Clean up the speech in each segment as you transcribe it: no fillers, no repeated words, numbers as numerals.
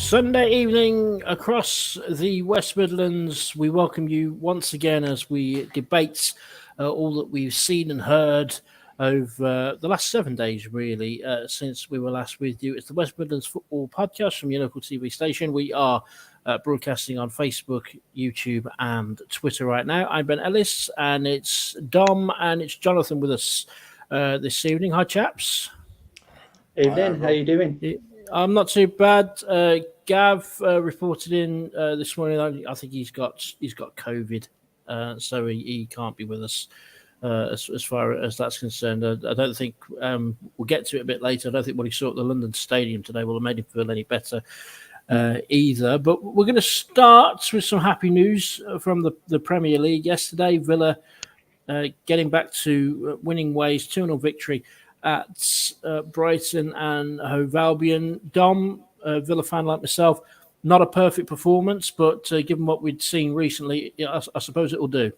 Sunday evening across the West Midlands. We welcome you once again as we debate all that we've seen and heard over the last 7 days, really, since we were last with you. It's the West Midlands Football Podcast from your local TV station. We are broadcasting on Facebook, YouTube, and Twitter right now. I'm Ben Ellis, and it's Dom and it's Jonathan with us this evening. Hi, chaps. Evening. How you doing? I'm not too bad. Gav reported in this morning. I think he's got COVID, so he can't be with us as far as that's concerned. I don't think we'll get to it a bit later. I don't think what he saw at the London Stadium today will have made him feel any better either. But we're going to start with some happy news from the Premier League yesterday. Villa getting back to winning ways, 2-0 victory at Brighton and Hove Albion. Dom, Villa fan like myself, not a perfect performance, but given what we'd seen recently, I suppose it will do.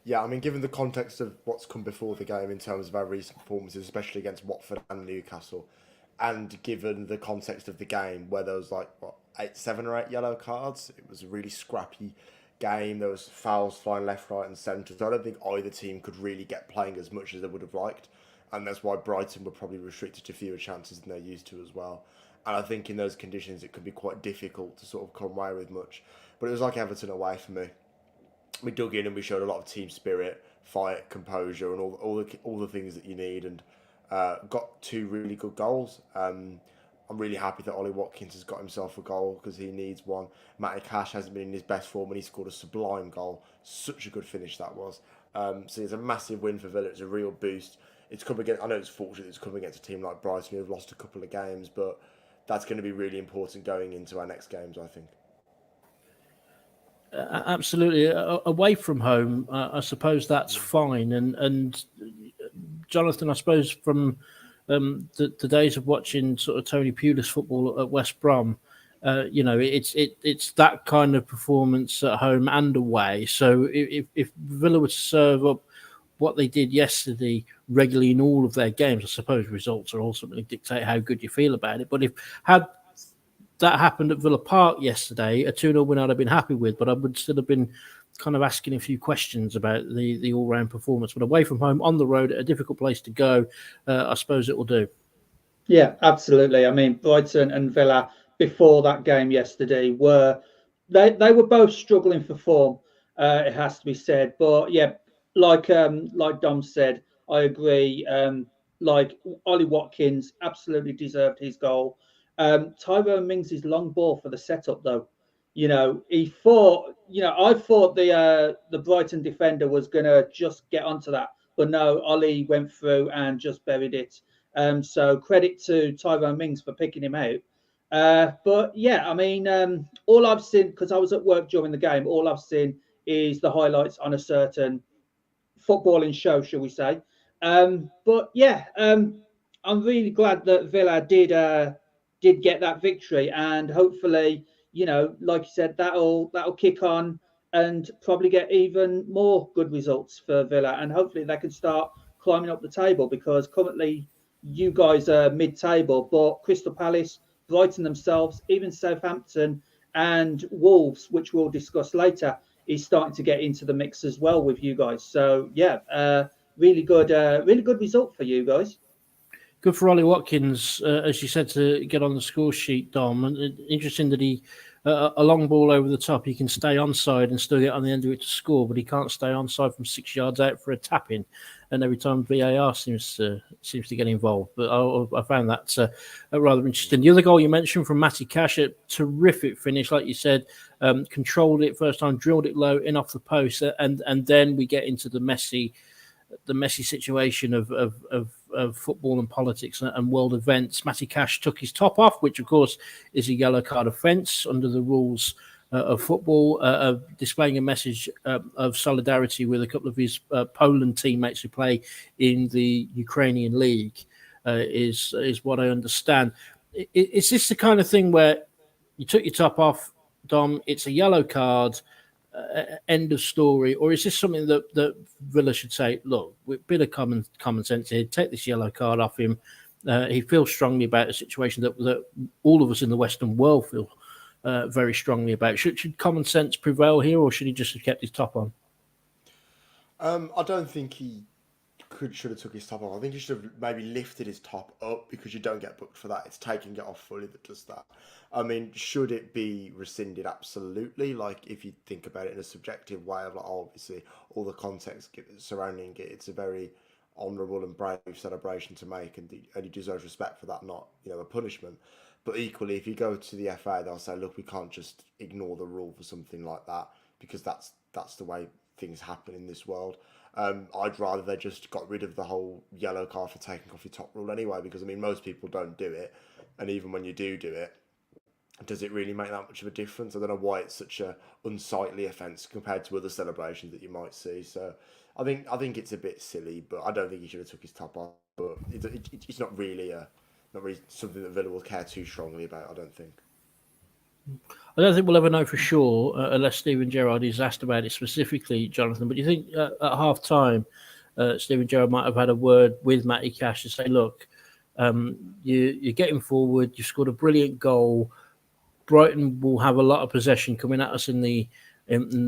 Yeah, I mean, given the context of what's come before the game in terms of our recent performances, especially against Watford and Newcastle, and given the context of the game where there was seven or eight yellow cards, it was a really scrappy game. There was fouls flying left, right and centre. So I don't think either team could really get playing as much as they would have liked. And that's why Brighton were probably restricted to fewer chances than they're used to as well. And I think in those conditions, it could be quite difficult to sort of come away with much. But it was like Everton away for me. We dug in and we showed a lot of team spirit, fight, composure, and all the things that you need. And got two really good goals. I'm really happy that Ollie Watkins has got himself a goal because he needs one. Matty Cash hasn't been in his best form and he scored a sublime goal. Such a good finish that was. So it's a massive win for Villa. It's a real boost. It's come against. I know it's fortunate it's coming against a team like Brighton who've lost a couple of games, but that's going to be really important going into our next games, I think. Absolutely. Away from home, I suppose that's fine. And Jonathan, I suppose from the days of watching sort of Tony Pulis football at West Brom, it's that kind of performance at home and away. So if Villa were to serve up what they did yesterday regularly in all of their games, I suppose results are ultimately dictate how good you feel about it. But had that happened at Villa Park yesterday, a 2-0 win I'd have been happy with, but I would still have been kind of asking a few questions about the all-round performance. But away from home, on the road, a difficult place to go, I suppose it will do. Yeah, absolutely. I mean, Brighton and Villa before that game yesterday were both struggling for form, it has to be said. But yeah, like Dom said, I agree. Like Ollie Watkins absolutely deserved his goal. Tyrone Mings' long ball for the setup, though. I thought the Brighton defender was going to just get onto that. But no, Ollie went through and just buried it. So credit to Tyrone Mings for picking him out. But yeah, I mean, all I've seen, because I was at work during the game, all I've seen is the highlights on a certain footballing show, shall we say. But yeah, I'm really glad that Villa did get that victory, and hopefully, like you said, that'll kick on and probably get even more good results for Villa, and hopefully they can start climbing up the table, because currently you guys are mid-table, but Crystal Palace, Brighton themselves, even Southampton and Wolves, which we'll discuss later, is starting to get into the mix as well with you guys. So yeah, really good result for you guys. Good for Ollie Watkins, as you said, to get on the score sheet, Dom. And interesting that he, a long ball over the top, he can stay onside and still get on the end of it to score, but he can't stay onside from 6 yards out for a tap-in. And every time VAR seems to get involved. But I found that rather interesting. The other goal you mentioned from Matty Cash, a terrific finish, like you said, controlled it first time, drilled it low in off the post, and then we get into the messy situation of football and politics and world events. Matty Cash took his top off, which of course is a yellow card offence under the rules of football, displaying a message of solidarity with a couple of his Poland teammates who play in the Ukrainian league, is what I understand. Is this the kind of thing where you took your top off, Dom, it's a yellow card, end of story, or is this something that Villa should say, look, with a bit of common sense here, take this yellow card off him, He feels strongly about a situation that all of us in the Western world feel very strongly about. Should common sense prevail here, or should he just have kept his top on? I don't think he should have took his top off. I think he should have maybe lifted his top up, because you don't get booked for that. It's taking it off fully that does that. I mean, should it be rescinded? Absolutely. Like, if you think about it in a subjective way of, like, obviously all the context surrounding it, it's a very honourable and brave celebration to make, and he deserves respect for that, not, a punishment. But equally, if you go to the FA, they'll say, look, we can't just ignore the rule for something like that, because that's the way things happen in this world. I'd rather they just got rid of the whole yellow card for taking off your top rule anyway, because most people don't do it, and even when you do it, does it really make that much of a difference? I don't know why it's such a unsightly offence compared to other celebrations that you might see. So I think it's a bit silly, but I don't think he should have took his top off. But it's not really something that Villa will care too strongly about, I don't think. I don't think we'll ever know for sure unless Steven Gerrard is asked about it specifically, Jonathan. But do you think at half time, Steven Gerrard might have had a word with Matty Cash to say, look, you're getting forward, you've scored a brilliant goal. Brighton will have a lot of possession coming at us in the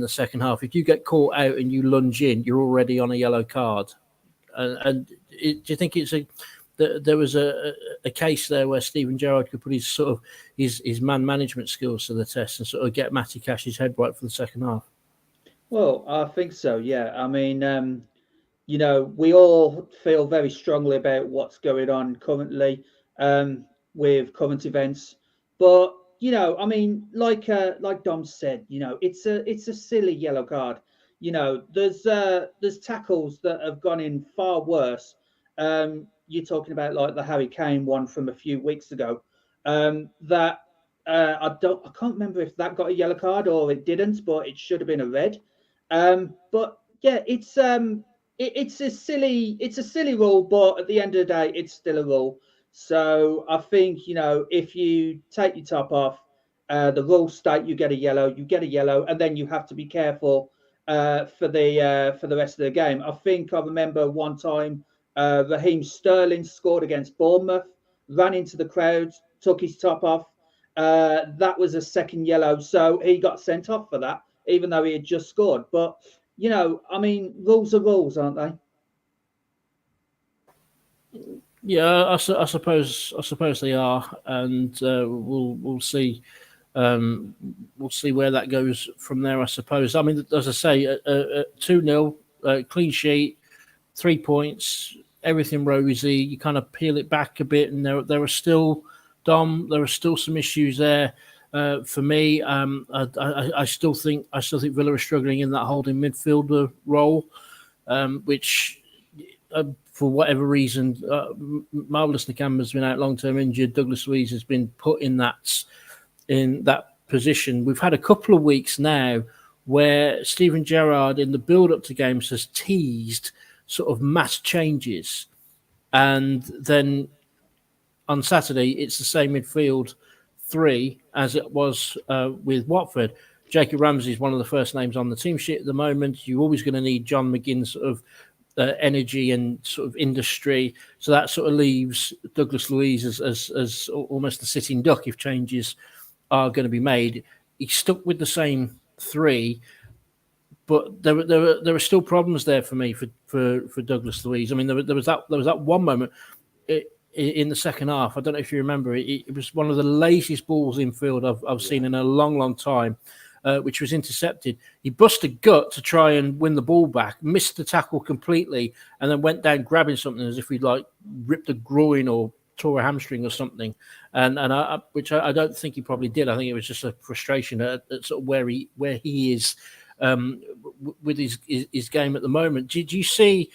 second half. If you get caught out and you lunge in, you're already on a yellow card. Do you think there was a case there where Steven Gerrard could put his man management skills to the test and sort of get Matty Cash's head right for the second half? Well, I think so, yeah. I mean, we all feel very strongly about what's going on currently with current events. But, like Dom said, it's a silly yellow card. There's tackles that have gone in far worse. You're talking about like the Harry Kane one from a few weeks ago. That I can't remember if that got a yellow card or it didn't, but it should have been a red. But yeah, it's a silly rule, but at the end of the day, it's still a rule. So I think, if you take your top off, the rules state you get a yellow, and then you have to be careful for the rest of the game. I think I remember one time Raheem Sterling scored against Bournemouth, ran into the crowd, took his top off. That was a second yellow, so he got sent off for that, even though he had just scored. But rules are rules, aren't they? Yeah, I suppose they are, and we'll see. We'll see where that goes from there. I suppose. I mean, as I say, 2-0, clean sheet, 3 points, everything rosy. You kind of peel it back a bit, and there are still, Dom. There are still some issues there. For me, I still think Villa are struggling in that holding midfielder role, which. For whatever reason, Marvelous Nakamba's been out long-term injured. Douglas Luiz has been put in that position. We've had a couple of weeks now where Steven Gerrard, in the build-up to games, has teased sort of mass changes, and then on Saturday it's the same midfield three as it was with Watford. Jacob Ramsey is one of the first names on the team sheet at the moment. You're always going to need John McGinn's sort of energy and sort of industry. So that sort of leaves Douglas Luiz as almost the sitting duck if changes are going to be made. He's stuck with the same three, but there are still problems there for me for Douglas Luiz. I mean, there was that one moment in the second half. I don't know if you remember. It was one of the laziest balls in field I've seen in a long time. Which was intercepted. He busted a gut to try and win the ball back, missed the tackle completely, and then went down grabbing something as if he'd like ripped a groin or tore a hamstring or something. Which I don't think he probably did. I think it was just a frustration at sort of where he is with his game at the moment. Did you see?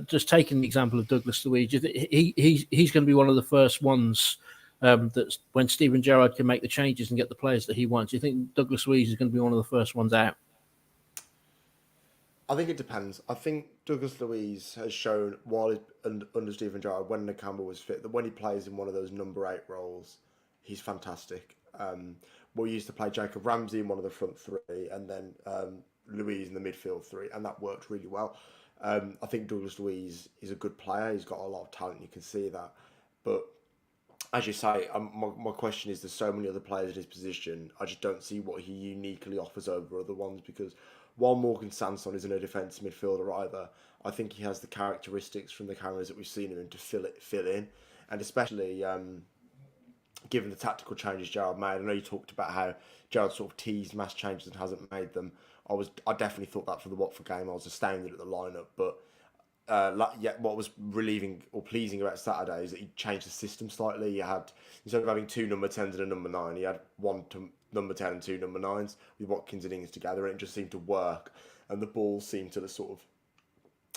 Just taking the example of Douglas Luiz, he's going to be one of the first ones. That's when Steven Gerrard can make the changes and get the players that he wants. Do you think Douglas Luiz is going to be one of the first ones out? I think it depends. I think Douglas Luiz has shown, while under Steven Gerrard, when Nakamba was fit, that when he plays in one of those number 8 roles, he's fantastic. We used to play Jacob Ramsey in one of the front three, and then Luiz in the midfield three, and that worked really well. I think Douglas Luiz is a good player. He's got a lot of talent. You can see that. But as you say, my question is, there's so many other players in his position. I just don't see what he uniquely offers over other ones, because while Morgan Sanson isn't a defensive midfielder either, I think he has the characteristics from the cameras that we've seen him in to fill in, and especially given the tactical changes Gerrard made. I know you talked about how Gerrard sort of teased mass changes and hasn't made them. I definitely thought that for the Watford game. I was astounded at the lineup, but what was relieving or pleasing about Saturday is that he changed the system slightly. He had, instead of having 2 number 10s and a number 9, he had 1 number 10 and 2 number 9s with Watkins and Ings together, and it just seemed to work. And the ball seemed to sort of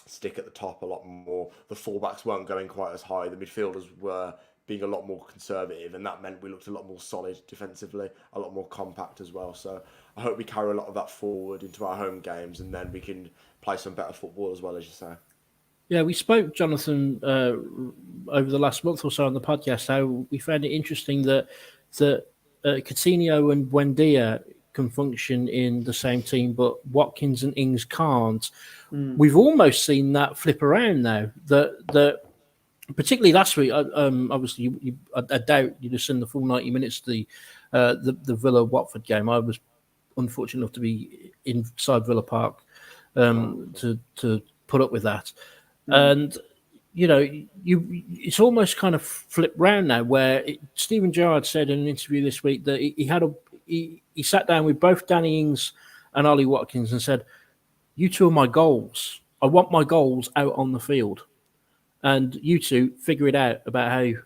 stick at the top a lot more. The fullbacks weren't going quite as high. The midfielders were being a lot more conservative, and that meant we looked a lot more solid defensively, a lot more compact as well. So I hope we carry a lot of that forward into our home games, and then we can play some better football as well, as you say. Yeah, we spoke, Jonathan, over the last month or so on the podcast, how we found it interesting that Coutinho and Buendia can function in the same team, but Watkins and Ings can't. We've almost seen that flip around now. That particularly last week, obviously, I doubt you'd have seen the full 90 minutes of the Villa Watford game. I was unfortunate enough to be inside Villa Park to put up with that. And it's almost kind of flipped round now, where Steven Gerrard said in an interview this week that he sat down with both Danny Ings and Ollie Watkins and said, "You two are my goals. I want my goals out on the field, and you two figure it out about how you're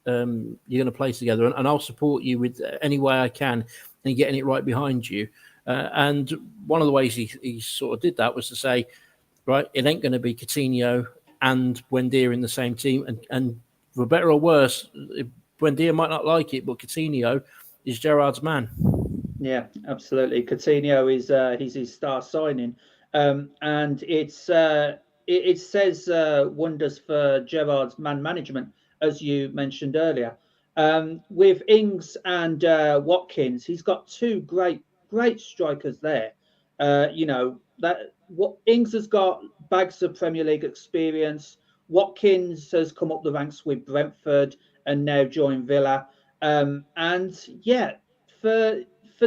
going to play together, and I'll support you with any way I can in getting it right behind you." And one of the ways he sort of did that was to say, right, it ain't going to be Coutinho and Buendia in the same team. And for better or worse, Buendia might not like it, but Coutinho is Gerrard's man. Yeah, absolutely. Coutinho is he's his star signing. And it says wonders for Gerrard's man management, as you mentioned earlier. With Ings and Watkins, he's got 2 great strikers there. Ings has got bags of Premier League experience. Watkins has come up the ranks with Brentford and now joined Villa. For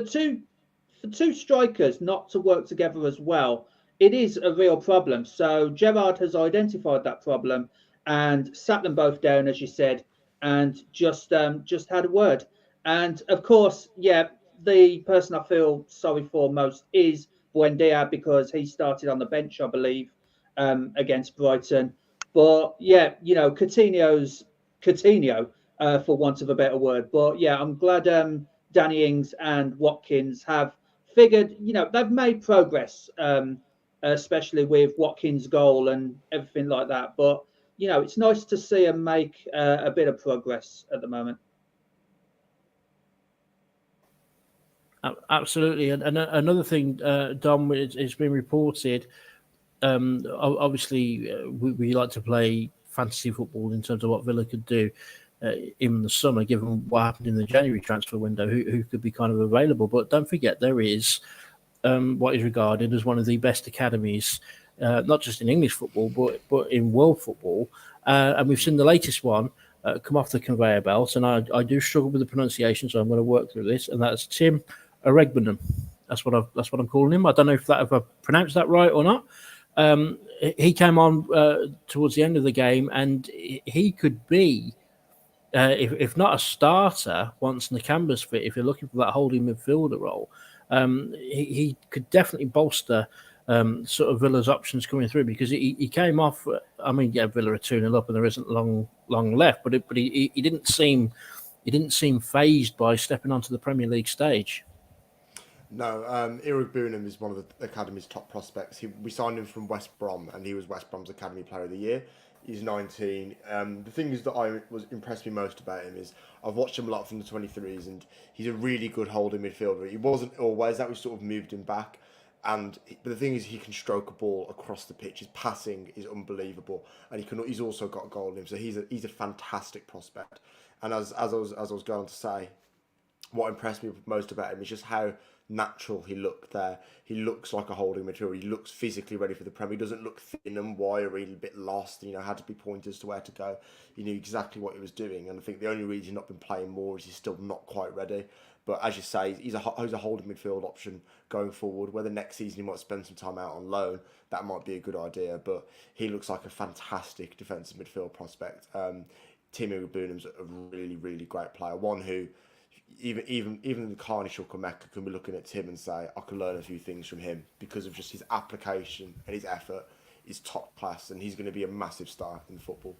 two strikers not to work together as well, it is a real problem. So Gerrard has identified that problem and sat them both down, as you said, and just had a word. And of course, the person I feel sorry for most is Buendia, because he started on the bench, I believe, against Brighton. But Coutinho's Coutinho, for want of a better word. But I'm glad Danny Ings and Watkins have figured, they've made progress, especially with Watkins' goal and everything like that. But it's nice to see them make a bit of progress at the moment. Absolutely. And another thing, Dom, it's been reported, obviously, we like to play fantasy football in terms of what Villa could do in the summer, given what happened in the January transfer window, who could be kind of available. But don't forget, there is what is regarded as one of the best academies, not just in English football, but in world football. And we've seen the latest one come off the conveyor belt, and I do struggle with the pronunciation, so I'm going to work through this, and that's Tim Oregbenham. That's what I'm calling him. I don't know if I pronounced that right or not. He came on towards the end of the game, and he could be, if not a starter, once Nakamba's fit, if you're looking for that holding midfielder role, he could definitely bolster sort of Villa's options coming through, because he came off. I mean, Villa are 2-0 up, and there isn't long left, but he didn't seem phased by stepping onto the Premier League stage. No, Oregbenham is one of the academy's top prospects. We signed him from West Brom, and he was West Brom's Academy Player of the Year. He's 19. The thing is that impressed me most about him is I've watched him a lot from the 23s, and he's a really good holding midfielder. He wasn't always that. We sort of moved him back. But the thing is, he can stroke a ball across the pitch. His passing is unbelievable, and he's also got a goal in him. So he's a fantastic prospect. And as I was going to say, what impressed me most about him is just how natural he looked there. He looks like a holding midfielder. He looks physically ready for the Premier. He doesn't look thin and wiry, a bit lost. Had to be pointers to where to go. He knew exactly what he was doing. And I think the only reason he's not been playing more is he's still not quite ready. But as you say, he's a holding midfield option going forward. Whether next season he might spend some time out on loan, that might be a good idea. But he looks like a fantastic defensive midfield prospect. Timo Boonham's a really, really great player. One who, even the Carney Shukameka can be looking at Tim and say, I can learn a few things from him because of just his application and his effort is top class, and he's going to be a massive star in football.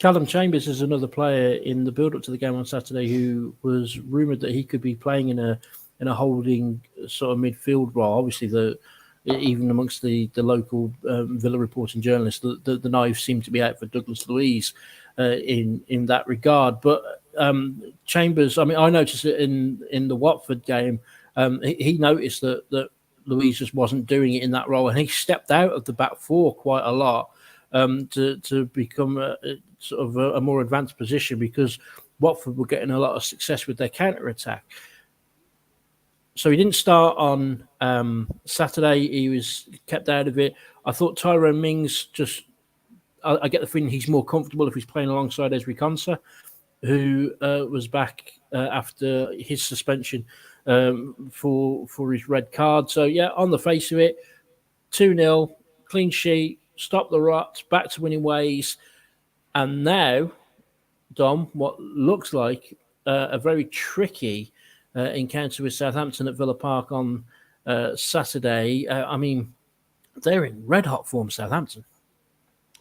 Callum Chambers is another player in the build-up to the game on Saturday who was rumoured that he could be playing in a holding sort of midfield role. Obviously, even amongst the local Villa reporting journalists, the knives seem to be out for Douglas Luiz in that regard. But Chambers, I mean, I noticed it in the Watford game. He noticed that Luiz just wasn't doing it in that role, and he stepped out of the back four quite a lot to become a more advanced position because Watford were getting a lot of success with their counter-attack. So he didn't start on Saturday. He was kept out of it. I thought Tyrone Mings I get the feeling he's more comfortable if he's playing alongside Ezri Konsa, who was back after his suspension for his red card. So, yeah, on the face of it, 2-0, clean sheet, stop the rot, back to winning ways. And now, Dom, what looks like a very tricky encounter with Southampton at Villa Park on Saturday. I mean, they're in red-hot form, Southampton.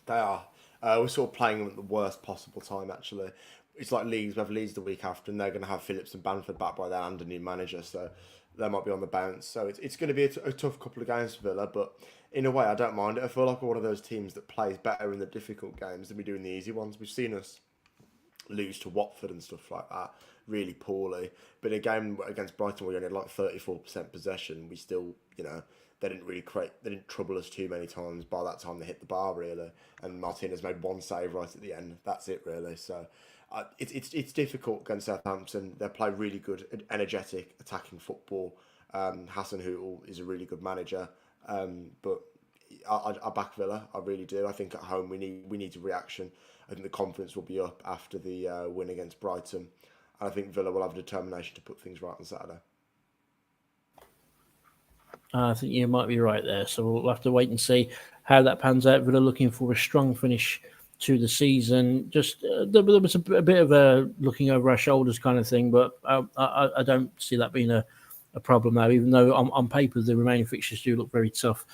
They are. We're sort of playing them at the worst possible time, actually. It's like Leeds. We have Leeds the week after, and they're going to have Phillips and Bamford back by then and a new manager, so they might be on the bounce. So it's going to be a tough couple of games for Villa, but in a way, I don't mind it. I feel like we're one of those teams that plays better in the difficult games than we do in the easy ones. We've seen us lose to Watford and stuff like that really poorly, but in a game against Brighton where we only had like 34% possession, we still, they didn't trouble us too many times. By that time, they hit the bar, really. And Martinez made one save right at the end. That's it, really. So it's difficult against Southampton. They play really good, energetic, attacking football. Hassan Hootel is a really good manager. But I back Villa. I really do. I think at home we need a reaction. I think the confidence will be up after the win against Brighton. And I think Villa will have a determination to put things right on Saturday. I think you might be right there. So we'll have to wait and see how that pans out. Villa looking for a strong finish to the season. Just there was a bit of a looking over our shoulders kind of thing, but I don't see that being a problem now, even though on paper the remaining fixtures do look very tough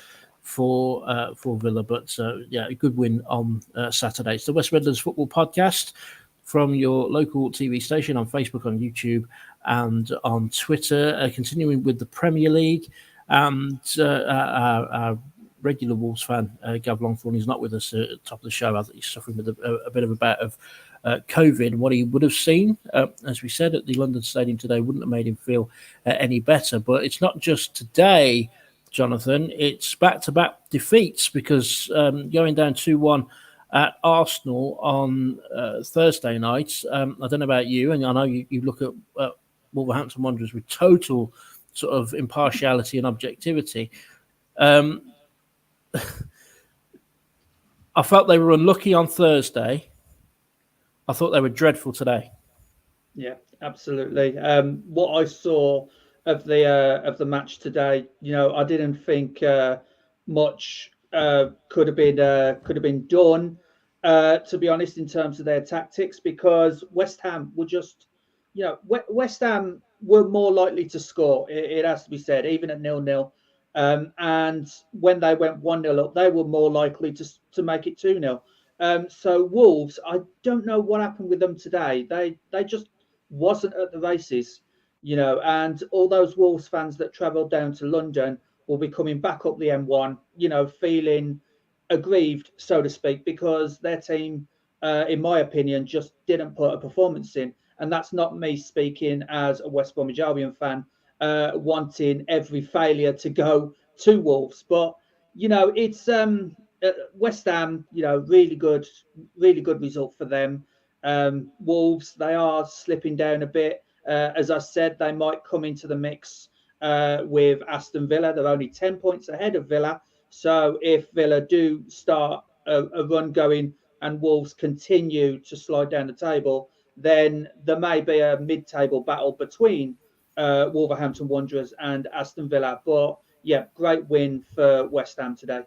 for Villa. But yeah, a good win on Saturday. It's the West Midlands Football Podcast from your local TV station on Facebook, on YouTube, and on Twitter. Continuing with the Premier League. And our regular Wolves fan, Gav Longthorne, is not with us at the top of the show. I think he's suffering with a bit of a bout of COVID. What he would have seen, as we said, at the London Stadium today wouldn't have made him feel any better. But it's not just today, Jonathan. It's back-to-back defeats because going down 2-1 at Arsenal on Thursday night, I don't know about you, and I know you look at Wolverhampton Wanderers with total sort of impartiality and objectivity. I felt they were unlucky on Thursday. I thought they were dreadful today. Yeah, absolutely. What I saw of the match today, I didn't think much could have been done. To be honest, in terms of their tactics, because West Ham were just, West Ham were more likely to score. It has to be said, even at 0-0. And when they went 1-0 up, they were more likely to make it 2-0. So Wolves, I don't know what happened with them today. They just wasn't at the races, and all those Wolves fans that travelled down to London will be coming back up the M1, feeling aggrieved, so to speak, because their team, in my opinion, just didn't put a performance in. And that's not me speaking as a West Bromwich Albion fan, wanting every failure to go to Wolves. But, it's West Ham, really good result for them. Wolves, they are slipping down a bit. As I said, they might come into the mix with Aston Villa. They're only 10 points ahead of Villa. So if Villa do start a run going and Wolves continue to slide down the table, then there may be a mid-table battle between Wolverhampton Wanderers and Aston Villa. But yeah, great win for West Ham today.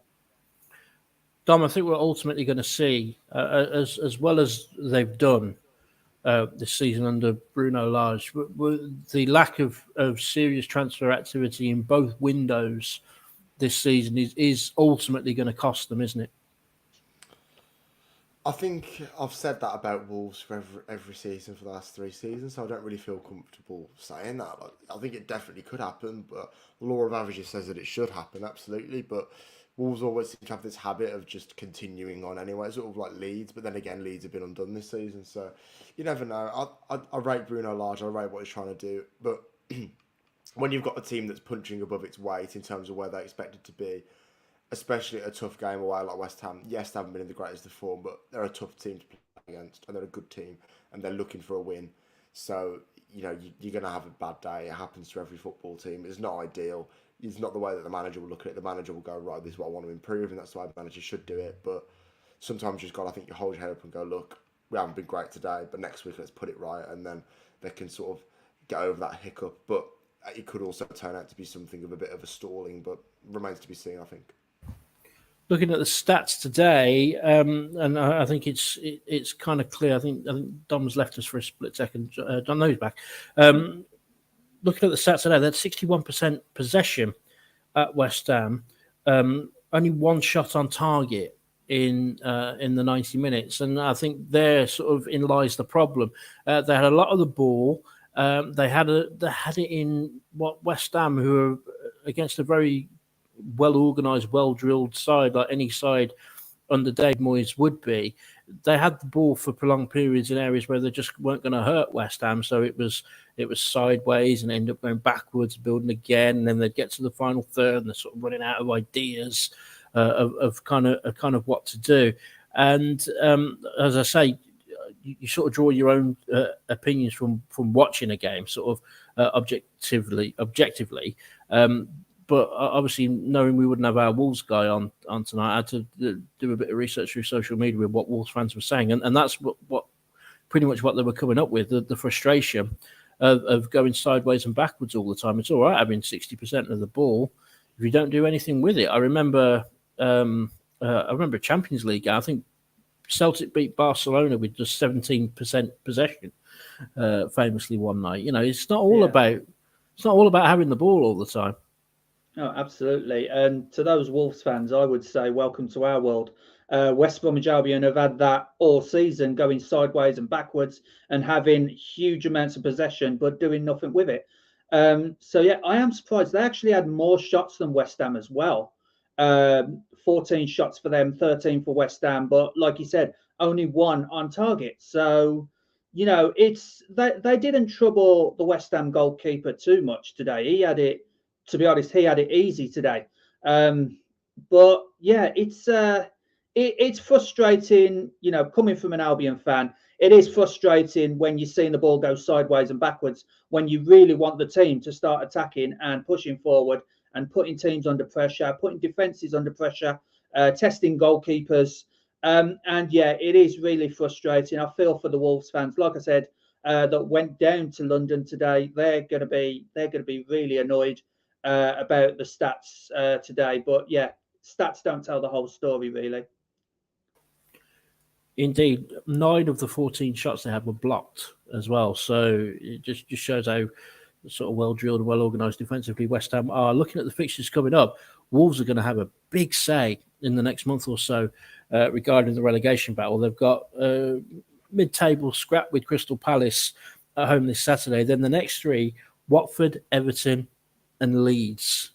Dom, I think we're ultimately going to see, as well as they've done this season under Bruno Lage, the lack of serious transfer activity in both windows this season is ultimately going to cost them, isn't it? I think I've said that about Wolves for every season for the last 3 seasons, so I don't really feel comfortable saying that. Like, I think it definitely could happen, but the law of averages says that it should happen, absolutely. But Wolves always seem to have this habit of just continuing on anyway, sort of like Leeds, but then again, Leeds have been undone this season, so you never know. I rate Bruno Lage, I rate what he's trying to do, but when you've got a team that's punching above its weight in terms of where they expect it to be, especially a tough game away like West Ham. Yes, they haven't been in the greatest of form, but they're a tough team to play against, and they're a good team, and they're looking for a win. So, you know, you're going to have a bad day. It happens to every football team. It's not ideal. It's not the way that the manager will look at it. The manager will go, right, this is what I want to improve, and that's the way the manager should do it. But sometimes you just got to, I think, you hold your head up and go, look, we haven't been great today, but next week let's put it right, and then they can sort of get over that hiccup. But it could also turn out to be something of a bit of a stalling, but remains to be seen, I think. Looking at the stats today, and I think it's kind of clear. I think Dom's left us for a split second. Dom knows back. Looking at the stats today, they had 61% possession at West Ham. Only one shot on target in the 90 minutes, and I think there sort of in lies the problem. They had a lot of the ball. They had it in what West Ham, who are against a very well-organised, well-drilled side, like any side under Dave Moyes would be. They had the ball for prolonged periods in areas where they just weren't going to hurt West Ham, so it was sideways and ended up going backwards, building again, and then they'd get to the final third and they're sort of running out of ideas of kind of what to do. And as I say, you sort of draw your own opinions from watching a game, sort of objectively. But obviously, knowing we wouldn't have our Wolves guy on tonight, I had to do a bit of research through social media with what Wolves fans were saying. And that's what pretty much what they were coming up with, the frustration of going sideways and backwards all the time. It's all right having 60% of the ball if you don't do anything with it. I remember Champions League, I think Celtic beat Barcelona with just 17% possession, famously one night. You know, it's not all about having the ball all the time. Oh, absolutely. And to those Wolves fans, I would say, welcome to our world. West Bromwich Albion have had that all season, going sideways and backwards and having huge amounts of possession, but doing nothing with it. So, yeah, I am surprised. They actually had more shots than West Ham as well. 14 shots for them, 13 for West Ham. But like you said, only one on target. So, you know, they didn't trouble the West Ham goalkeeper too much today. He had it. To be honest, he had it easy today. But yeah, it's frustrating, you know, coming from an Albion fan. It is frustrating when you're seeing the ball go sideways and backwards, when you really want the team to start attacking and pushing forward and putting teams under pressure, putting defences under pressure, testing goalkeepers. And yeah, it is really frustrating. I feel for the Wolves fans, like I said, that went down to London today. They're going to be really annoyed about the stats today. But yeah, stats don't tell the whole story, really. Indeed, 9 of the 14 shots they had were blocked as well. So it just shows how sort of well-drilled and well-organised defensively West Ham are. Looking at the fixtures coming up, Wolves are going to have a big say in the next month or so regarding the relegation battle. They've got mid-table scrap with Crystal Palace at home this Saturday. Then the next 3, Watford, Everton and Leeds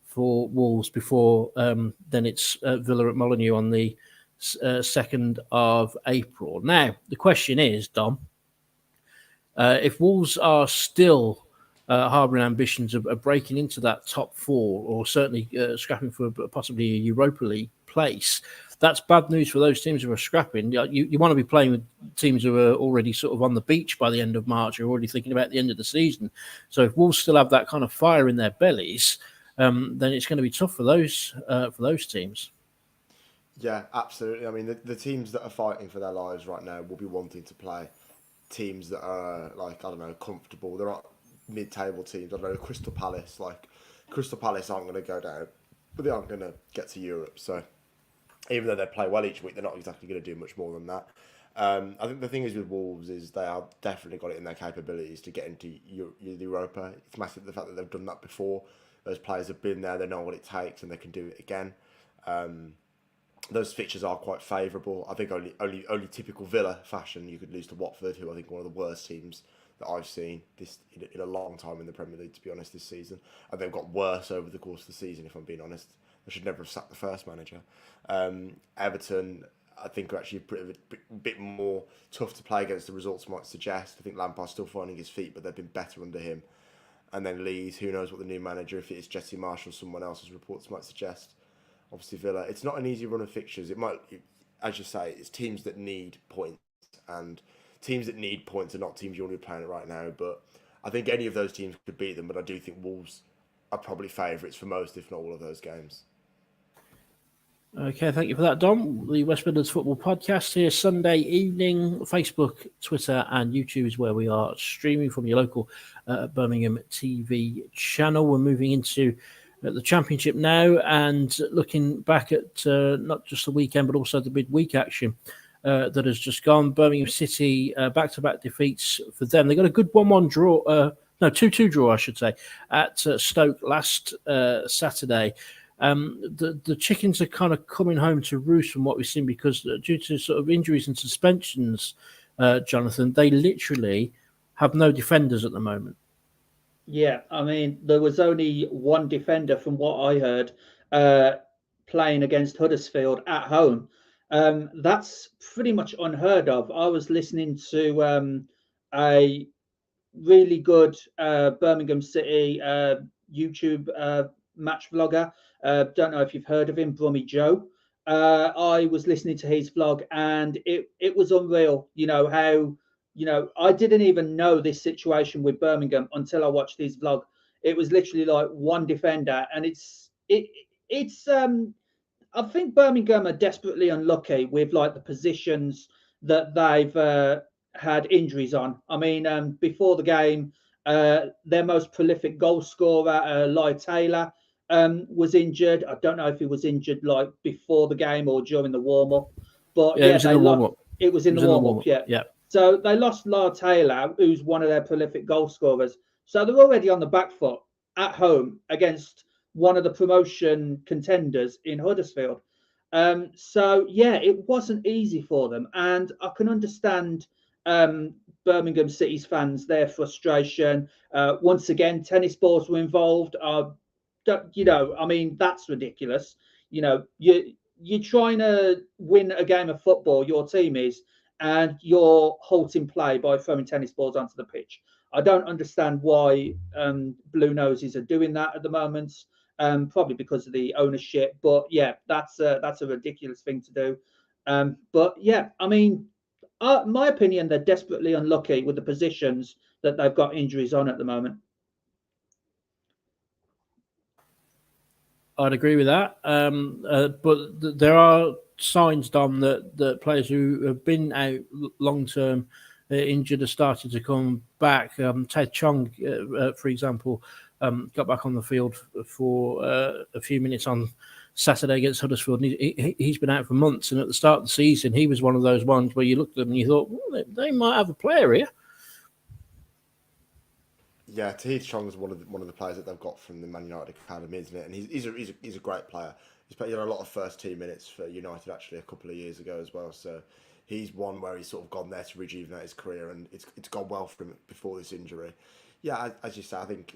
for Wolves before then it's Villa at Molineux on the 2nd of April. Now, the question is, Dom, if Wolves are still harbouring ambitions of breaking into that top 4 or certainly scrapping for possibly a Europa League place, that's bad news for those teams who are scrapping. You want to be playing with teams who are already sort of on the beach by the end of March, who are already thinking about the end of the season. So if Wolves still have that kind of fire in their bellies, then it's going to be tough for those teams. Yeah, absolutely. I mean, the teams that are fighting for their lives right now will be wanting to play teams that are, like, I don't know, comfortable. They're not mid-table teams. I don't know, Crystal Palace. Like, Crystal Palace aren't going to go down, but they aren't going to get to Europe. So even though they play well each week, they're not exactly going to do much more than that. I think the thing is with Wolves is they have definitely got it in their capabilities to get into Europa. It's massive the fact that they've done that before. Those players have been there, they know what it takes, and they can do it again. Those fixtures are quite favourable. I think only typical Villa fashion, you could lose to Watford, who I think are one of the worst teams that I've seen this in a long time in the Premier League, to be honest, this season. And they've got worse over the course of the season, if I'm being honest. They should never have sacked the first manager. Everton, I think, are actually a bit more tough to play against, the results might suggest. I think Lampard's still finding his feet, but they've been better under him. And then Leeds, who knows what the new manager, if it is Jesse Marshall or someone else, as reports might suggest. Obviously Villa, it's not an easy run of fixtures. As you say, it's teams that need points, and teams that need points are not teams you want to be playing right now. But I think any of those teams could beat them, but I do think Wolves are probably favourites for most, if not all of those games. Okay, thank you for that, Dom. The West Midlands Football Podcast here Sunday evening. Facebook, Twitter and YouTube is where we are streaming from your local Birmingham TV channel. We're moving into the Championship now and looking back at not just the weekend but also the midweek action that has just gone. Birmingham City, back-to-back defeats for them. They got a good 1-1 draw, 2-2 draw, I should say, at Stoke last Saturday. The chickens are kind of coming home to roost from what we've seen because due to sort of injuries and suspensions, Jonathan, they literally have no defenders at the moment. Yeah, I mean, there was only one defender from what I heard playing against Huddersfield at home. That's pretty much unheard of. I was listening to a really good Birmingham City YouTube match vlogger. Don't know if you've heard of him, Brummy Joe. I was listening to his vlog and it was unreal. I didn't even know this situation with Birmingham until I watched his vlog. It was literally like one defender, and it's I think Birmingham are desperately unlucky with like the positions that they've had injuries on. I mean, before the game, their most prolific goal scorer, Lai Taylor, was injured. I don't know if he was injured like before the game or during the warm up, but it was in the warm up. It was in the warm up. Yeah. So they lost Lai Taylor, who's one of their prolific goal scorers. So they're already on the back foot at home against one of the promotion contenders in Huddersfield. It wasn't easy for them, and I can understand Birmingham City's fans, their frustration. Once again, tennis balls were involved. I mean, that's ridiculous. You're trying to win a game of football, your team is, and you're halting play by throwing tennis balls onto the pitch. I don't understand why Blue Noses are doing that at the moment. Probably because of the ownership, but yeah, that's a ridiculous thing to do. I mean, my opinion, they're desperately unlucky with the positions that they've got injuries on at the moment. I'd agree with that. But there are signs, Dom, that players who have been out long-term injured are starting to come back. Ted Chong, for example, got back on the field for a few minutes on Saturday against Huddersfield. And he's been out for months. And at the start of the season, he was one of those ones where you looked at them and you thought, well, they might have a player here. Yeah, Tahith Chong's one of the players that they've got from the Man United academy, isn't it? And he's a great player. He's played a lot of first team minutes for United actually a couple of years ago as well. So he's one where he's sort of gone there to rejuvenate his career, and it's gone well for him before this injury. Yeah, as you say, I think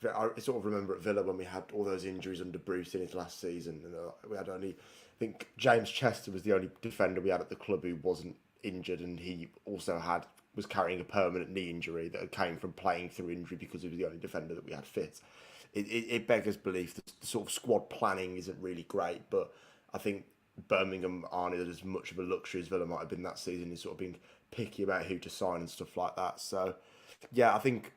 I sort of remember at Villa when we had all those injuries under Bruce in his last season, and we had I think James Chester was the only defender we had at the club who wasn't injured, and he also was carrying a permanent knee injury that came from playing through injury because he was the only defender that we had fit. It beggars belief that the sort of squad planning isn't really great, but I think Birmingham aren't as much of a luxury as Villa might have been that season. He's sort of being picky about who to sign and stuff like that. So, yeah, I think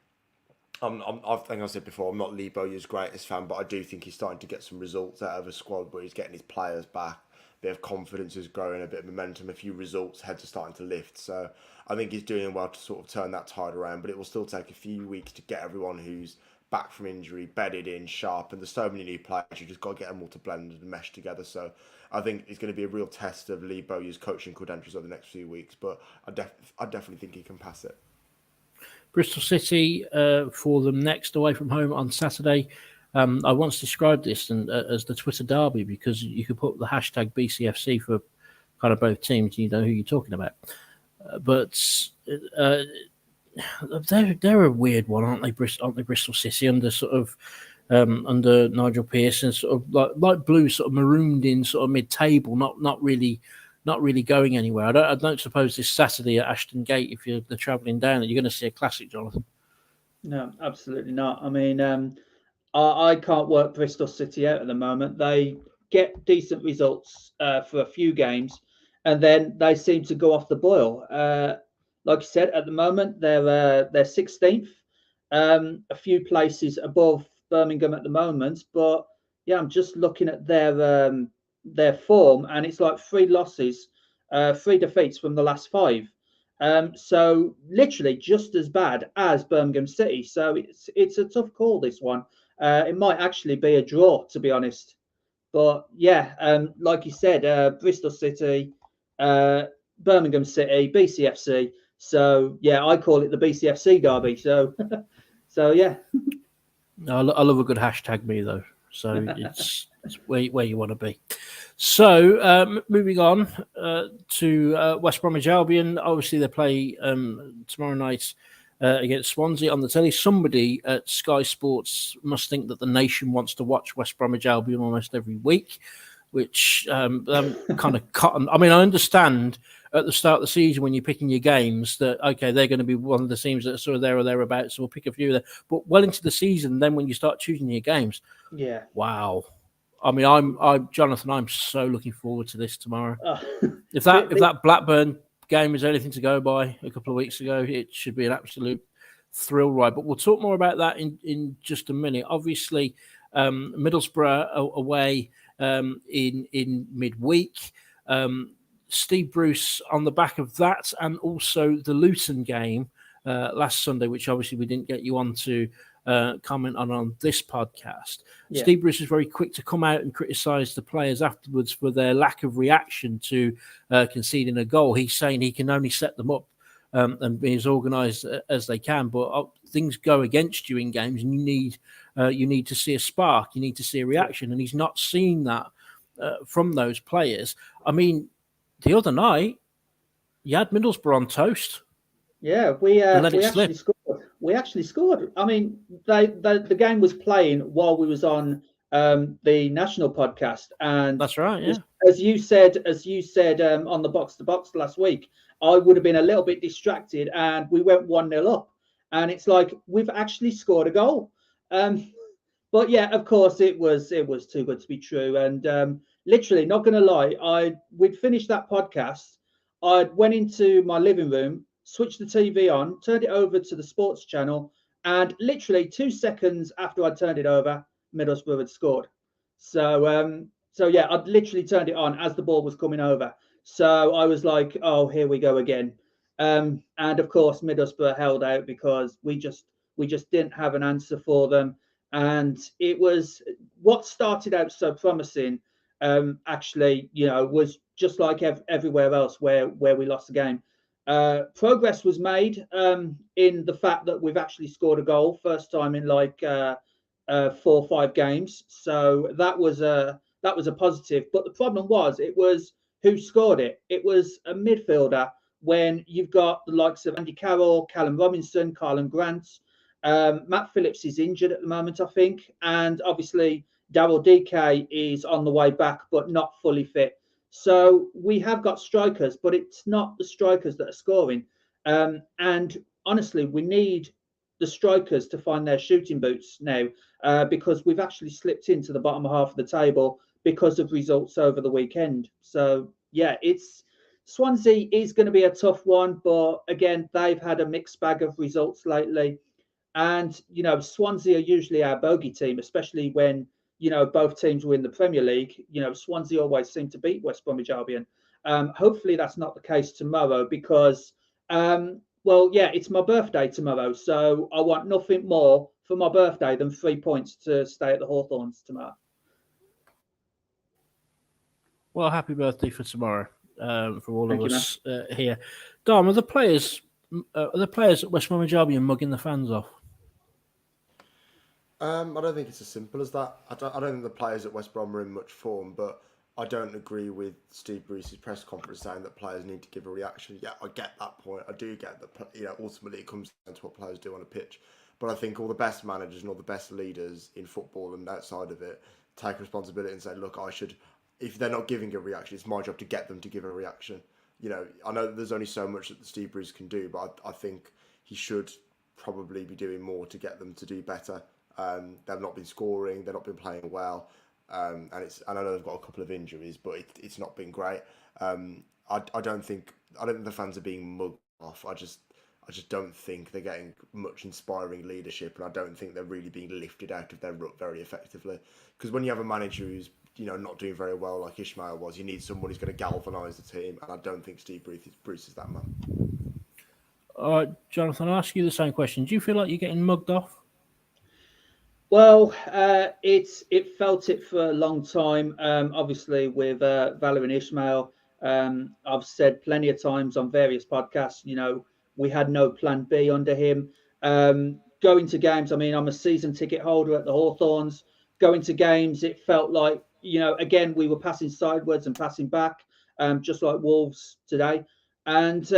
I think I said before, I'm not Lee Bowyer's greatest fan, but I do think he's starting to get some results out of a squad where he's getting his players back. A bit of confidence is growing, a bit of momentum, a few results, heads are starting to lift. So I think he's doing well to sort of turn that tide around, but it will still take a few weeks to get everyone who's back from injury, bedded in, sharp, and there's so many new players, you just got to get them all to blend and mesh together. So I think it's going to be a real test of Lee Bowyer's coaching credentials over the next few weeks, but I definitely think he can pass it. Bristol City for them next away from home on Saturday. I once described this as the Twitter derby because you could put the hashtag BCFC for kind of both teams. You know who you're talking about. But they're a weird one, aren't they? Bristol City under sort of under Nigel Pearson, sort of like blue, sort of marooned in sort of mid-table, not really going anywhere. I don't suppose this Saturday at Ashton Gate, if they're travelling down, that you're going to see a classic, Jonathan. No, absolutely not. I mean, I can't work Bristol City out at the moment. They get decent results for a few games, and then they seem to go off the boil. Like you said, at the moment they're 16th, a few places above Birmingham at the moment. But yeah, I'm just looking at their form, and it's like 3 losses, 3 defeats from the last 5. So literally just as bad as Birmingham City. So it's a tough call, this one. It might actually be a draw, to be honest. But yeah, like you said, Bristol City, Birmingham City, BCFC. So yeah, I call it the BCFC derby. So so yeah. I love a good hashtag me though. So it's where you want to be. So moving on to West Bromwich Albion. Obviously they play tomorrow night against Swansea on the telly. Somebody at Sky Sports must think that the nation wants to watch West Bromwich Albion almost every week, which kind of cotton. I mean, I understand at the start of the season when you're picking your games that, okay, they're going to be one of the teams that are sort of there or thereabouts, so we'll pick a few there. But well into the season, then when you start choosing your games, yeah, wow. I mean, I'm Jonathan. I'm so looking forward to this tomorrow. If that Blackburn game is anything to go by a couple of weeks ago, it should be an absolute thrill ride. But we'll talk more about that in just a minute. Obviously, Middlesbrough away in midweek. Steve Bruce on the back of that, and also the Luton game last Sunday, which obviously we didn't get you on to comment on this podcast. Yeah. Steve Bruce is very quick to come out and criticise the players afterwards for their lack of reaction to conceding a goal. He's saying he can only set them up and be as organised as they can, but things go against you in games, and you need to see a spark, you need to see a reaction, and he's not seeing that from those players. I mean, the other night, you had Middlesbrough on toast. Yeah, we actually scored. We actually scored. I mean, the game was playing while we was on the national podcast, and that's right. Yeah, as you said on the box to box last week, I would have been a little bit distracted, and we went 1-0 up, and it's like we've actually scored a goal. But yeah, of course, it was too good to be true, and literally, not going to lie, we'd finished that podcast. I went into my living room, switched the TV on, turned it over to the sports channel, and literally 2 seconds after I turned it over, Middlesbrough had scored. So yeah, I'd literally turned it on as the ball was coming over. So I was like, oh, here we go again. And of course, Middlesbrough held out because we just didn't have an answer for them. And it was what started out so promising. Actually, was just like everywhere else where we lost the game. Progress was made in the fact that we've actually scored a goal, first time in like 4 or 5 games. So that was a positive. But the problem it was who scored it. It was a midfielder when you've got the likes of Andy Carroll, Callum Robinson, Carlin Grant. Matt Phillips is injured at the moment, I think. And obviously, Daryl DK is on the way back, but not fully fit. So we have got strikers, but it's not the strikers that are scoring. And honestly, we need the strikers to find their shooting boots now because we've actually slipped into the bottom half of the table because of results over the weekend. So yeah, Swansea is going to be a tough one, but again, they've had a mixed bag of results lately. And, Swansea are usually our bogey team, especially when, both teams were in the Premier League. Swansea always seem to beat West Bromwich Albion. Hopefully that's not the case tomorrow because, it's my birthday tomorrow. So I want nothing more for my birthday than 3 points to stay at the Hawthorns tomorrow. Well, happy birthday for tomorrow for all Thank of you, us here. Dom, are the players at West Bromwich Albion mugging the fans off? I don't think it's as simple as that. I don't think the players at West Brom are in much form, but I don't agree with Steve Bruce's press conference saying that players need to give a reaction. Yeah, I get that point. I do get that. Ultimately it comes down to what players do on a pitch. But I think all the best managers and all the best leaders in football and outside of it take responsibility and say, look, if they're not giving a reaction, it's my job to get them to give a reaction. I know that there's only so much that Steve Bruce can do, but I think he should probably be doing more to get them to do better. They've not been scoring, they've not been playing well, and I know they've got a couple of injuries, but it's not been great. I don't think the fans are being mugged off. I just don't think they're getting much inspiring leadership, and I don't think they're really being lifted out of their rut very effectively. Because when you have a manager who's not doing very well like Ishmael was, you need someone who's going to galvanise the team, and I don't think Steve Bruce is that man. All right, Jonathan, I'll ask you the same question. Do you feel like you're getting mugged off? Well, it felt it for a long time. Obviously, with Valérien Ismaël, I've said plenty of times on various podcasts, we had no plan B under him. Going to games, I'm a season ticket holder at the Hawthorns. Going to games, it felt like, again, we were passing sideways and passing back, just like Wolves today. And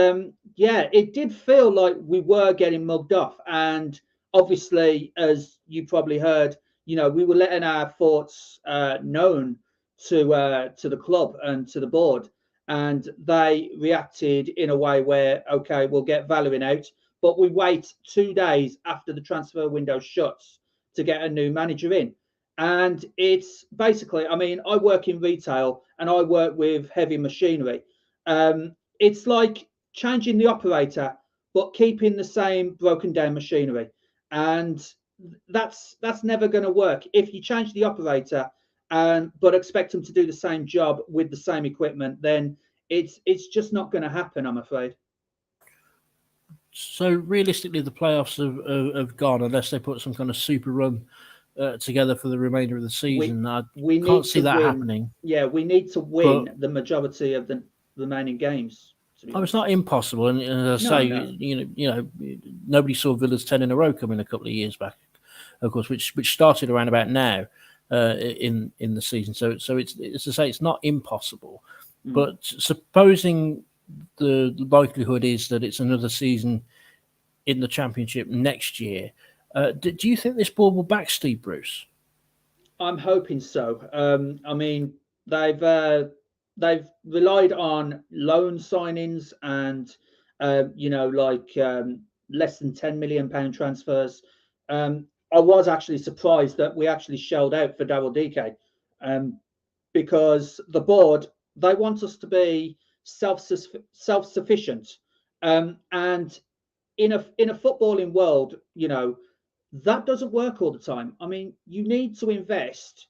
it did feel like we were getting mugged off. And obviously, as you probably heard, we were letting our thoughts known to the club and to the board, and they reacted in a way where, okay, we'll get Valérien out, but we wait 2 days after the transfer window shuts to get a new manager in. And it's basically, I work in retail and I work with heavy machinery. It's like changing the operator, but keeping the same broken down machinery. And that's never going to work. If you change the operator but expect them to do the same job with the same equipment, then it's just not going to happen, I'm afraid. So realistically, the playoffs have gone unless they put some kind of super run together for the remainder of the season. We can't see that win. happening. Yeah, we need to win the majority of the remaining games. It's not impossible, and as I say, nobody saw Villa's 10 in a row coming a couple of years back, of course, which started around about now in the season. So it's to say it's not impossible, but supposing the likelihood is that it's another season in the Championship next year, do you think this ball will back Steve Bruce? I'm hoping so. They've relied on loan signings and less than £10 million transfers. I was actually surprised that we actually shelled out for Daryl Dike, because the board, they want us to be self-sufficient, and in a footballing world, that doesn't work all the time. You need to invest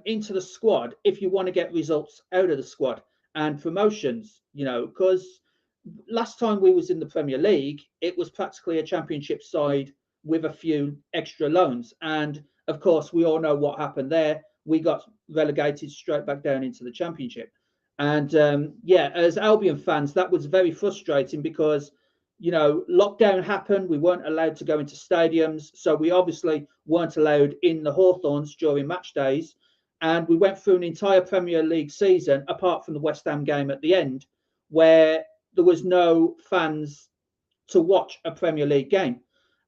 into the squad if you want to get results out of the squad and promotions, because last time we was in the Premier League, it was practically a Championship side with a few extra loans. And of course, we all know what happened there. We got relegated straight back down into the Championship. And as Albion fans, that was very frustrating because, lockdown happened. We weren't allowed to go into stadiums. So we obviously weren't allowed in the Hawthorns during match days. And we went through an entire Premier League season, apart from the West Ham game at the end, where there was no fans to watch a Premier League game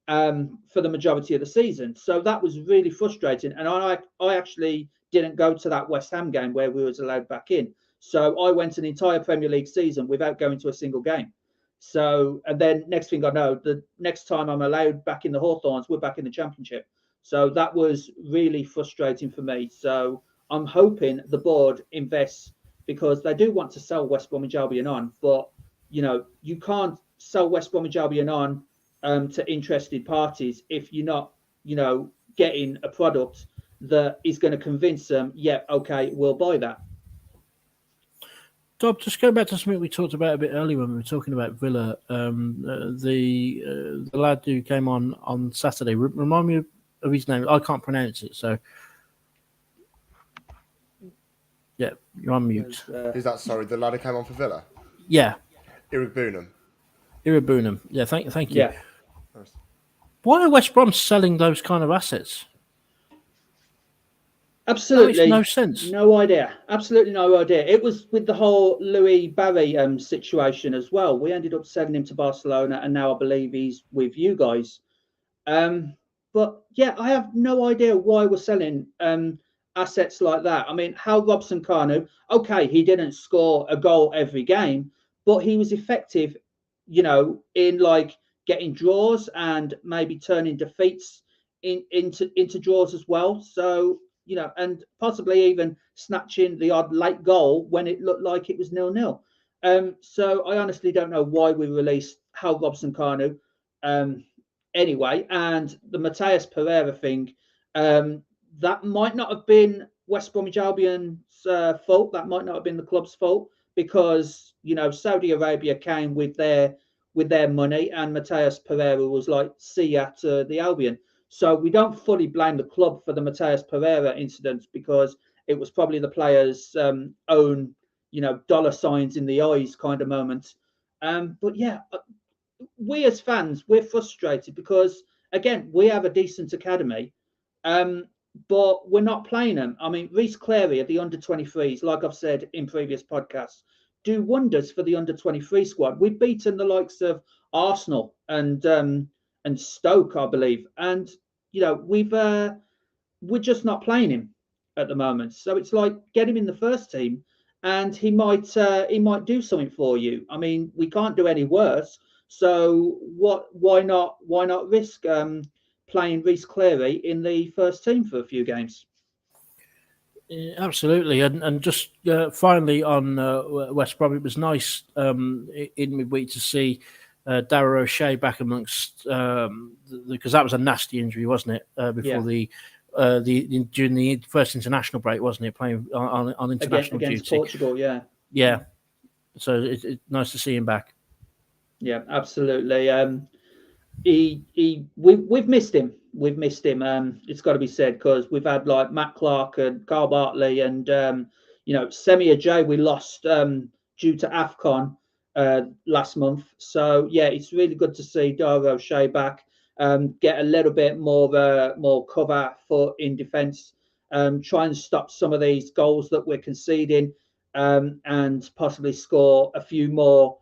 for the majority of the season. So that was really frustrating. And I actually didn't go to that West Ham game where we was allowed back in. So I went an entire Premier League season without going to a single game. So, and then next thing I know, the next time I'm allowed back in the Hawthorns, we're back in the Championship. So that was really frustrating for me. So I'm hoping the board invests, because they do want to sell West Bromwich Albion on, but you can't sell West Bromwich Albion on to interested parties if you're not, getting a product that is going to convince them, yeah, okay, we'll buy that. Dob, just going back to something we talked about a bit earlier when we were talking about Villa, the lad who came on Saturday, remind me of his name. I can't pronounce it, so yeah, you're on mute. Who's that? Sorry, the lad who came on for Villa? Yeah. Iragbunam. Yeah, thank you. Yeah. Why are West Brom selling those kind of assets? Absolutely. That makes no sense. No idea. Absolutely no idea. It was with the whole Louis Barry situation as well. We ended up selling him to Barcelona, and now I believe he's with you guys. But yeah, I have no idea why we're selling assets like that. I mean, how Robson-Kanu, okay, he didn't score a goal every game, but he was effective, in like getting draws and maybe turning defeats into draws as well. So, and possibly even snatching the odd late goal when it looked like it was 0-0. So I honestly don't know why we released Hal Robson-Kanu anyway. And the Mateus Pereira thing, that might not have been West Bromwich Albion's fault. That might not have been the club's fault, because, Saudi Arabia came with their money, and Mateus Pereira was like, see ya to the Albion. So we don't fully blame the club for the Mateus Pereira incident, because it was probably the players' own, dollar signs in the eyes kind of moment. But yeah, we as fans, we're frustrated because, again, we have a decent academy, but we're not playing them. I mean, Reece Clary at the under-23s, like I've said in previous podcasts, do wonders for the under-23 squad. We've beaten the likes of Arsenal and Stoke, I believe, and we're just not playing him at the moment. So it's like, get him in the first team, and he might do something for you. I mean, we can't do any worse. So why not risk playing Reece Clary in the first team for a few games? Yeah, absolutely, and just finally on West Brom, it was nice in midweek to see Darragh O'Shea back amongst, because that was a nasty injury, wasn't it? Before during the first international break, wasn't it? Playing on international against duty. Portugal, yeah. So it's nice to see him back. Yeah, absolutely. We've missed him. It's got to be said, because we've had like Matt Clark and Carl Bartley and Semi Ajay we lost due to AFCON last month. So yeah, it's really good to see Darragh O'Shea back, get a little bit more cover in defence, try and stop some of these goals that we're conceding, and possibly score a few more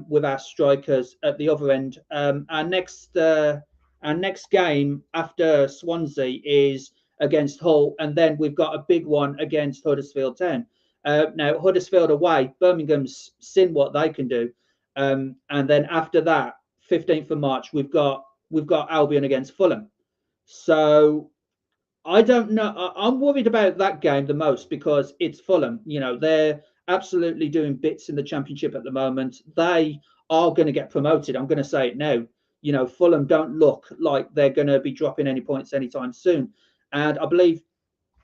with our strikers at the other end. Our next game after Swansea is against Hull, and then we've got a big one against Huddersfield Town. Now Huddersfield away, Birmingham's seen what they can do, and then after that, 15th of March, we've got Albion against Fulham. So I don't know. I'm worried about that game the most, because it's Fulham. They're absolutely doing bits in the Championship at the moment. They are going to get promoted. I'm going to say it now. Fulham don't look like they're going to be dropping any points anytime soon. And I believe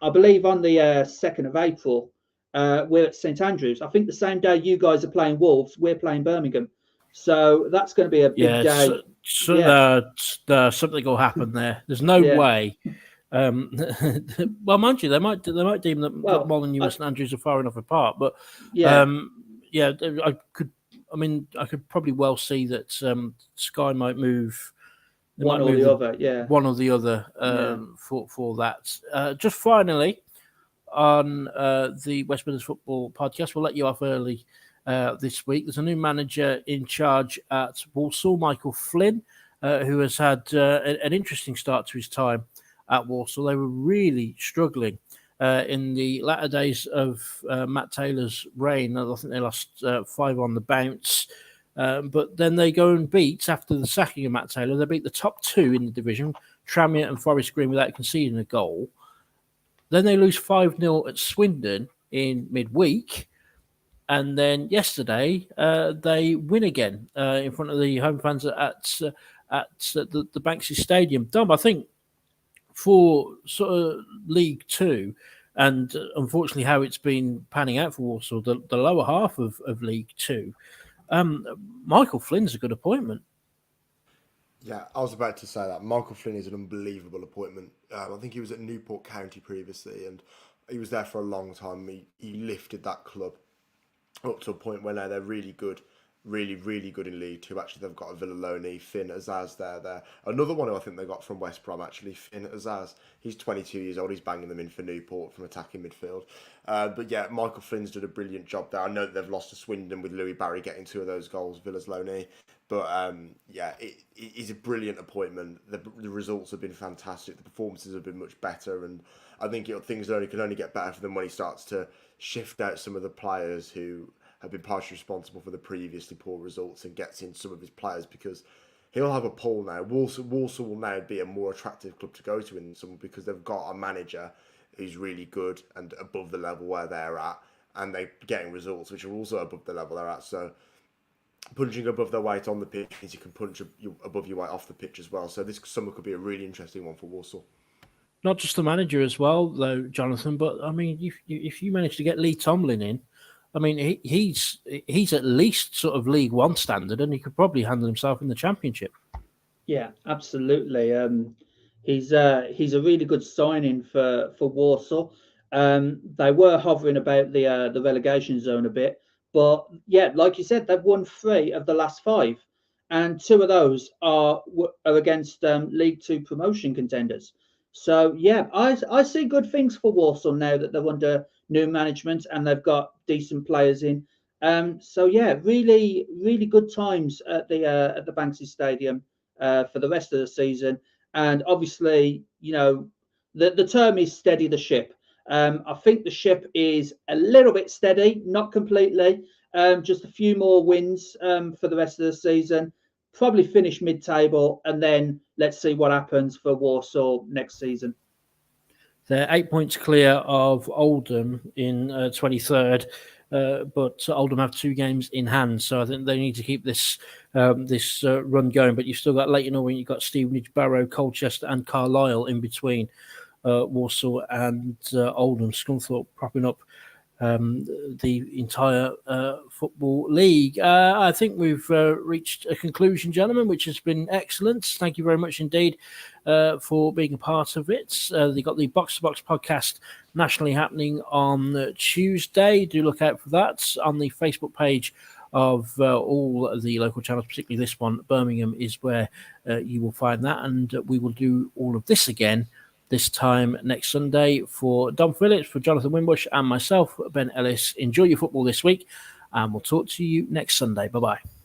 on the 2nd of April, we're at St Andrews. I think the same day you guys are playing Wolves, we're playing Birmingham. So that's going to be a big day. Something will happen there. There's no way. Well, mind you, they might deem that Molineux and St Andrews are far enough apart, but I could probably well see that Sky might move one or the other, for that. Just finally on the West Midlands Football Podcast, we'll let you off early this week. There's a new manager in charge at Walsall, Michael Flynn, who has had an interesting start to his time at Walsall. They were really struggling in the latter days of Matt Taylor's reign. I think they lost 5 on the bounce. But then they go and beat, after the sacking of Matt Taylor, they beat the top 2 in the division, Tranmere and Forest Green, without conceding a goal. Then they lose 5-0 at Swindon in midweek. And then yesterday, they win again in front of the home fans at the Banksy Stadium. Dom, I think for sort of League Two, and unfortunately how it's been panning out for Walsall, the lower half of League Two, Michael Flynn's a good appointment. Yeah, I was about to say that. Michael Flynn is an unbelievable appointment. I think he was at Newport County previously, and he was there for a long time. He lifted that club up to a point where now they're really good, really, really good in League Two. Actually, they've got a Villaloni, Finn Azaz there. Another one who I think they got from West Brom, actually, Finn Azaz. He's 22 years old. He's banging them in for Newport from attacking midfield. But yeah, Michael Flynn's did a brilliant job there. I know that they've lost to Swindon with Louis Barry getting 2 of those goals, Villaloni. But yeah, it's a brilliant appointment. The results have been fantastic. The performances have been much better. And I think things can only get better for them when he starts to shift out some of the players who have been partially responsible for the previously poor results and gets in some of his players, because he'll have a pull now. Walsall will now be a more attractive club to go to in some, because they've got a manager who's really good and above the level where they're at, and they're getting results which are also above the level they're at. So punching above their weight on the pitch means you can punch above your weight off the pitch as well. So this summer could be a really interesting one for Walsall. Not just the manager as well, though, Jonathan, but I mean, if you manage to get Lee Tomlin in, I mean, he's at least sort of League One standard, and he could probably handle himself in the Championship. Yeah, absolutely. He's a really good signing for Walsall. They were hovering about the relegation zone a bit, but yeah, like you said, they've won 3 of the last 5, and 2 of those are against League Two promotion contenders. So yeah, I see good things for Walsall now that they're under new management and they've got decent players in. So yeah, really, really good times at the Banksy Stadium for the rest of the season. And obviously, you know, the term is steady the ship. I think the ship is a little bit steady, not completely. Just a few more wins for the rest of the season. Probably finish mid-table, and then let's see what happens for Walsall next season. They're 8 points clear of Oldham in 23rd, but Oldham have 2 games in hand, so I think they need to keep this run going. But you've still got Leighton Orient, you've got Stevenage, Barrow, Colchester and Carlisle in between Walsall and Oldham. Scunthorpe propping up the entire football league. I think we've reached a conclusion, gentlemen, which has been excellent. Thank you very much indeed for being a part of it. They've got the Box to Box podcast nationally happening on Tuesday. Do look out for that on the Facebook page of all of the local channels, particularly this one. Birmingham is where you will find that, and we will do all of this again this time next Sunday. For Dom Phillips, for Jonathan Wimbush and myself, Ben Ellis, enjoy your football this week, and we'll talk to you next Sunday. Bye-bye.